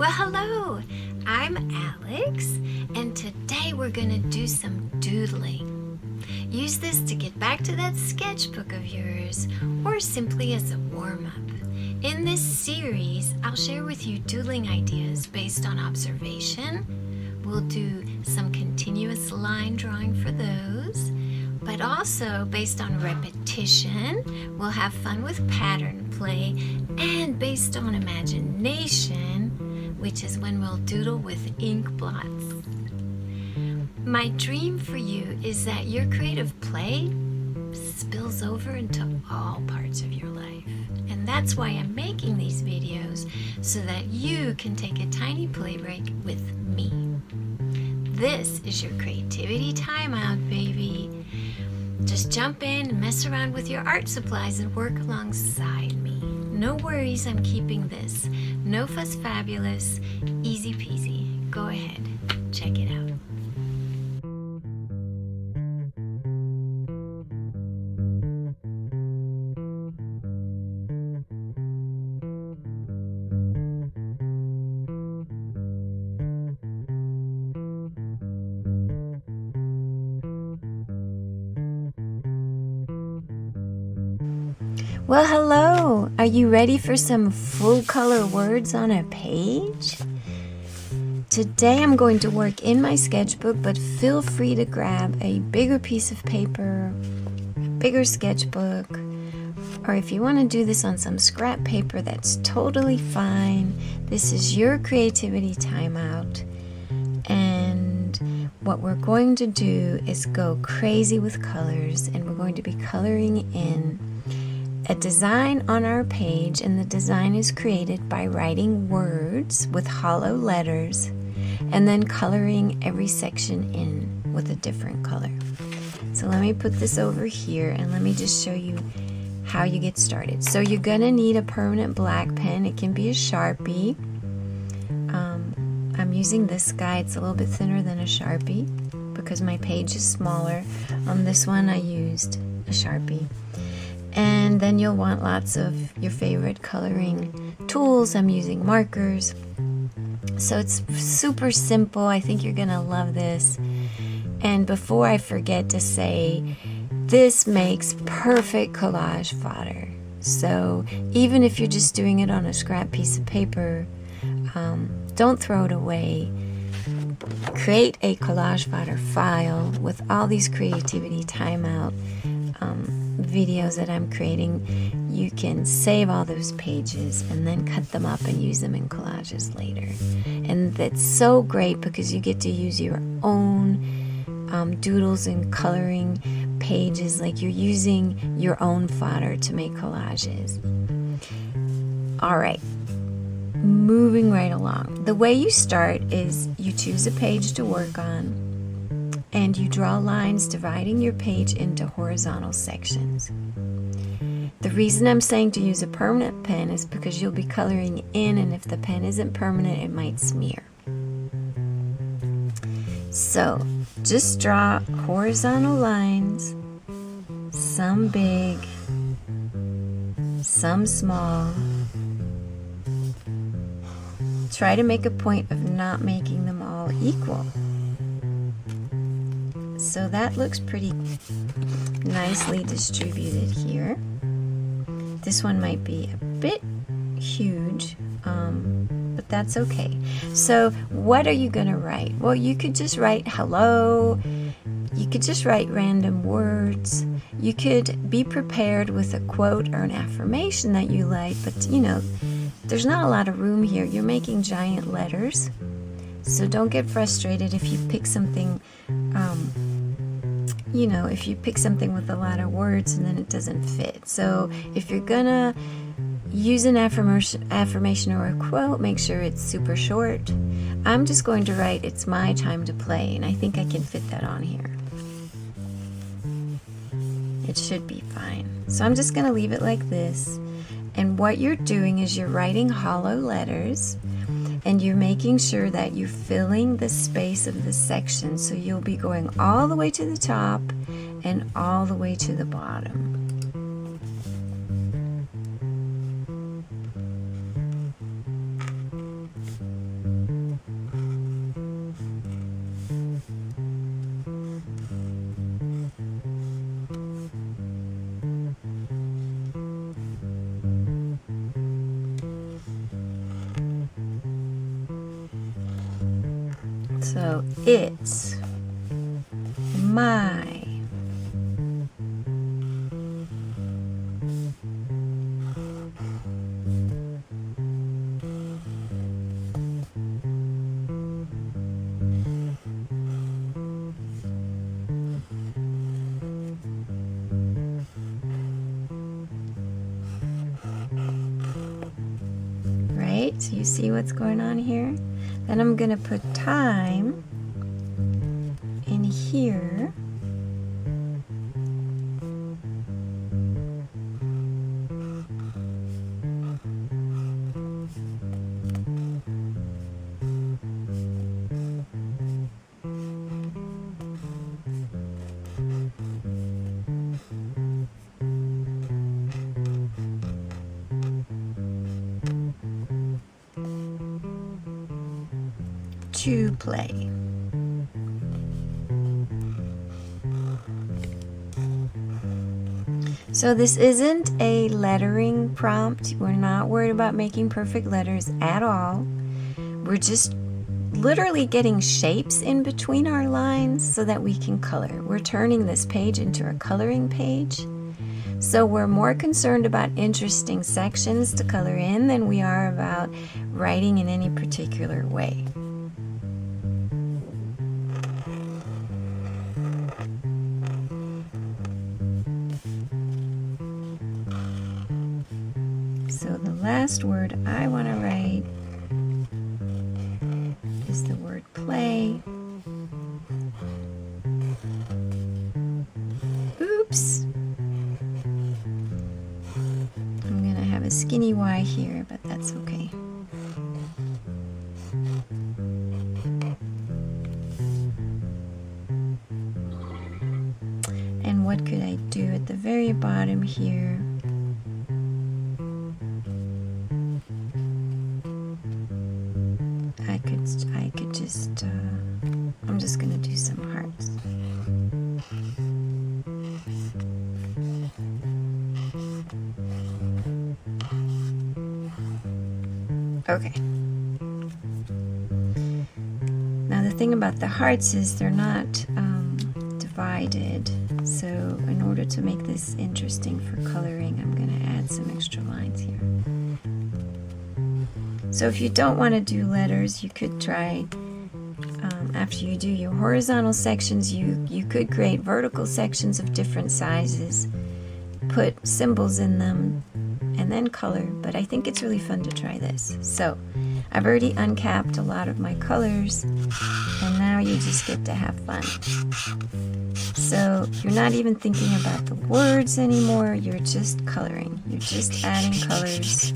Well, hello, I'm Alex, and today we're gonna do some doodling. Use this to get back to that sketchbook of yours, or simply as a warm-up. In this series, I'll share with you doodling ideas based on observation. We'll do some continuous line drawing for those, but also based on repetition. We'll have fun with pattern play, and based on imagination, which is when we'll doodle with ink blots. My dream for you is that your creative play spills over into all parts of your life. And that's why I'm making these videos, so that you can take a tiny play break with me. This is your creativity timeout, baby. Just jump in and mess around with your art supplies and work alongside me. No worries, I'm keeping this. No fuss fabulous, easy peasy. Go ahead, check it out. Well, hello! Are you ready for some full color words on a page? Today I'm going to work in my sketchbook, but feel free to grab a bigger piece of paper, a bigger sketchbook, or if you want to do this on some scrap paper, that's totally fine. This is your creativity timeout, and what we're going to do is go crazy with colors, and we're going to be coloring in a design on our page, and the design is created by writing words with hollow letters and then coloring every section in with a different color. So let me put this over here and let me just show you how you get started. So you're gonna need a permanent black pen. It can be a Sharpie. I'm using this guy. It's a little bit thinner than a Sharpie because my page is smaller. On this one I used a Sharpie. And then you'll want lots of your favorite coloring tools. I'm using markers. So it's super simple. I think you're gonna love this. And before I forget to say, this makes perfect collage fodder. So even if you're just doing it on a scrap piece of paper, don't throw it away. Create a collage fodder file with all these creativity timeout videos that I'm creating. You can save all those pages and then cut them up and use them in collages later. And that's so great because you get to use your own doodles and coloring pages, like you're using your own fodder to make collages. All right, moving right along. The way you start is you choose a page to work on, and you draw lines dividing your page into horizontal sections. The reason I'm saying to use a permanent pen is because you'll be coloring in, and if the pen isn't permanent, it might smear. So just draw horizontal lines, some big, some small. Try to make a point of not making them all equal. So that looks pretty nicely distributed here. This one might be a bit huge, but that's okay. So what are you gonna write? Well, you could just write hello. You could just write random words. You could be prepared with a quote or an affirmation that you like, but you know, there's not a lot of room here. You're making giant letters. So don't get frustrated if you pick something, if you pick something with a lot of words and then it doesn't fit. So if you're gonna use an affirmation or a quote, make sure it's super short. I'm just going to write, "It's my time to play," and I think I can fit that on here. It should be fine. So I'm just gonna leave it like this. And what you're doing is you're writing hollow letters, and you're making sure that you're filling the space of the section. So you'll be going all the way to the top and all the way to the bottom. So it's my right? So you see what's going on here? Then I'm going to put time in here. To play. So this isn't a lettering prompt. We're not worried about making perfect letters at all. We're just literally getting shapes in between our lines so that we can color. We're turning this page into a coloring page. So we're more concerned about interesting sections to color in than we are about writing in any particular way. So the last word I want to write is the word play. Oops. I'm going to have a skinny Y here, but that's okay. And what could I do at the very bottom here? I could just, I'm just going to do some hearts. Okay. Now the thing about the hearts is they're not divided. So in order to make this interesting for coloring, I'm going to add some extra lines here. So if you don't want to do letters, you could try, after you do your horizontal sections, you could create vertical sections of different sizes, put symbols in them, and then color. But I think it's really fun to try this. So I've already uncapped a lot of my colors, and now you just get to have fun. So you're not even thinking about the words anymore, you're just coloring. You're just adding colors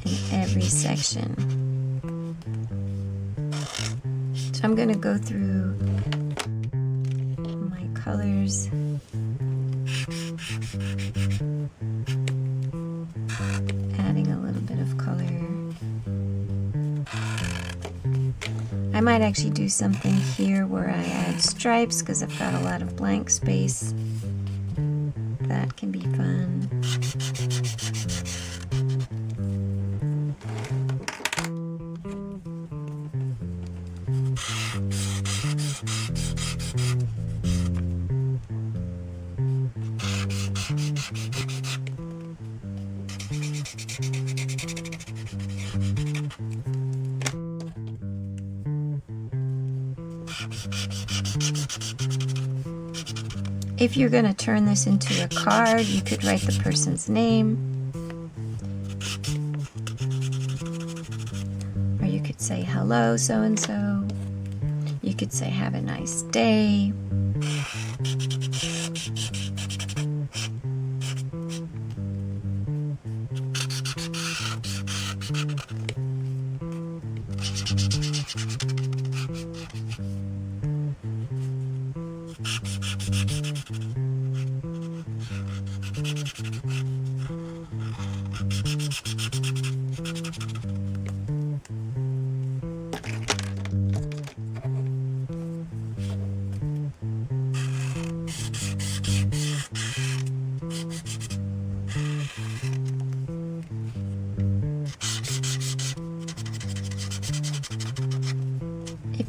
in every section. So I'm going to go through my colors. Adding a little bit of color. I might actually do something here where I add stripes because I've got a lot of blank space. That can be fun. If you're going to turn this into a card, you could write the person's name. Or you could say, hello, so-and-so. You could say, have a nice day.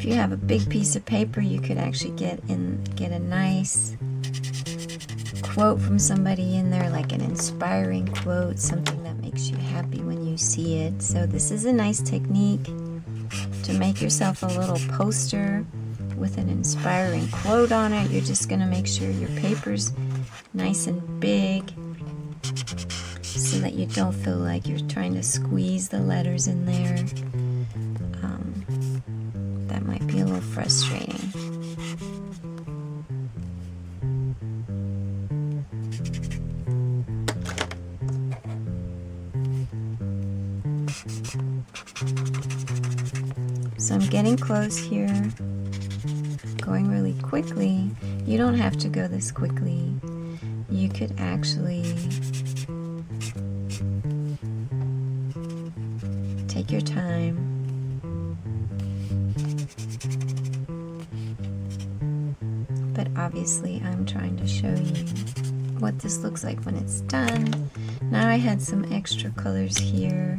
If you have a big piece of paper, you could actually get a nice quote from somebody in there, like an inspiring quote, something that makes you happy when you see it. So this is a nice technique to make yourself a little poster with an inspiring quote on it. You're just going to make sure your paper's nice and big so that you don't feel like you're trying to squeeze the letters in there. That might be a little frustrating. So I'm getting close here, going really quickly. You don't have to go this quickly. You could actually take your time. But obviously I'm trying to show you what this looks like when it's done. Now I had some extra colors here.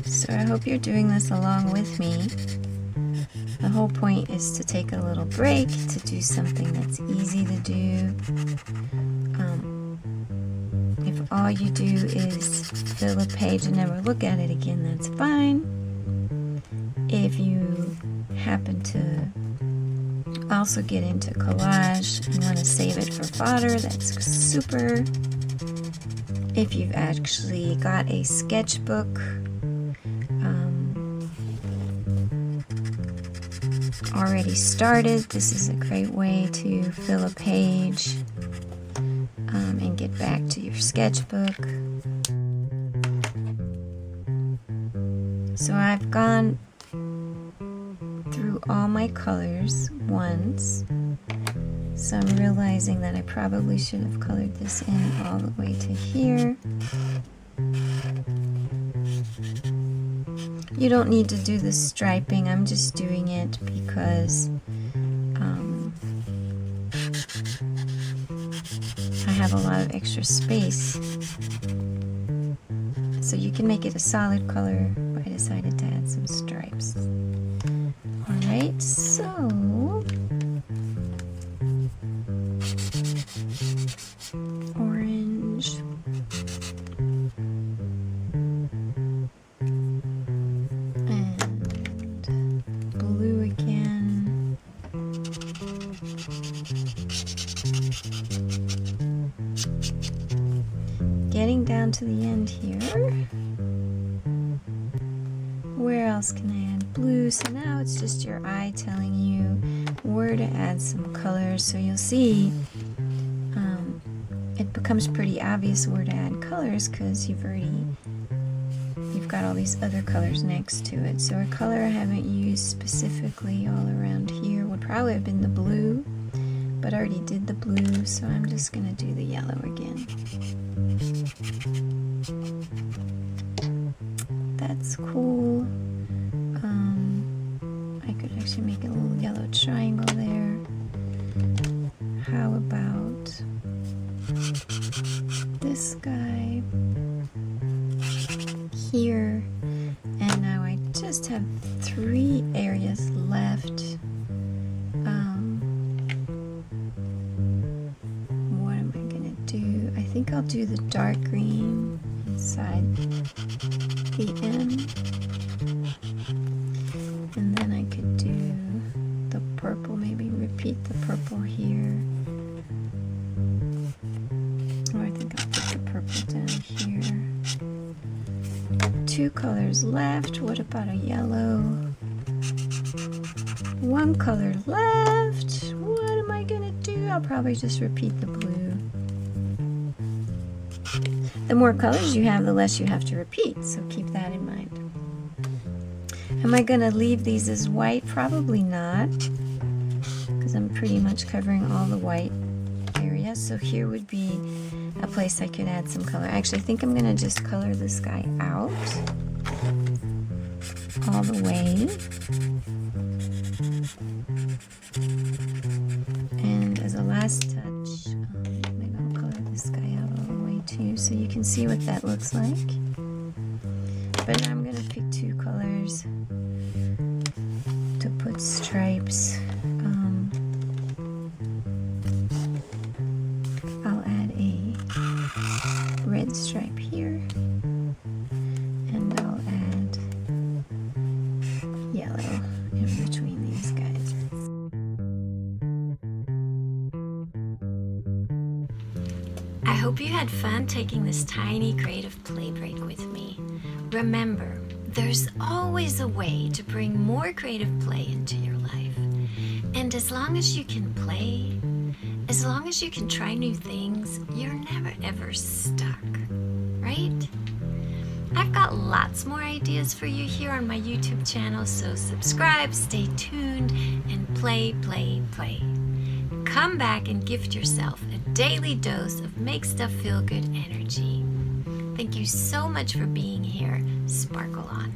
So I hope you're doing this along with me. The whole point is to take a little break, to do something that's easy to do. If all you do is fill a page and never look at it again, that's fine. If you happen to also get into collage and want to save it for fodder, that's super. If you've actually got a sketchbook already started, this is a great way to fill a page and get back to your sketchbook. So I've gone through all my colors once, so I'm realizing that I probably should have colored this in all the way to here. You don't need to do the striping, I'm just doing it because I have a lot of extra space. So you can make it a solid color, but I decided to add some stripes. Alright, so orange. Getting down to the end here. Where else can I add blue? So now it's just your eye telling you where to add some colors. So you'll see it becomes pretty obvious where to add colors because you've got all these other colors next to it. So a color I haven't used specifically all around here would probably have been the blue, but I already did the blue, so I'm just gonna do the yellow again. That's cool. I could actually make a little yellow triangle there. How about this guy here? And now I just have 3 areas left. What am I gonna do? I think I'll do the dark green inside the M, and then I could do the purple, maybe repeat the purple here. Or I think I'll put the purple down here. 2 colors left. What about a yellow? 1 color left. What am I gonna do? I'll probably just repeat the blue. The more colors you have, the less you have to repeat, so keep that in mind. Am I going to leave these as white? Probably not, because I'm pretty much covering all the white area. So here would be a place I could add some color. Actually, I think I'm going to just color this guy out all the way. And as a last touch, maybe I'll color this guy out all the way too, so you can see what that looks like. But now I'm going to pick two colors to put stripes. I'll add a red stripe here, and I'll add yellow in between these guys. I hope you had fun taking this tiny creative play break with me. Remember, there's always a way to bring more creative play into your life. And as long as you can play, as long as you can try new things, you're never ever stuck, right? I've got lots more ideas for you here on my YouTube channel, so subscribe, stay tuned, and play, play, play. Come back and gift yourself a daily dose of Make Stuff Feel Good energy. Thank you so much for being here. Sparkle on.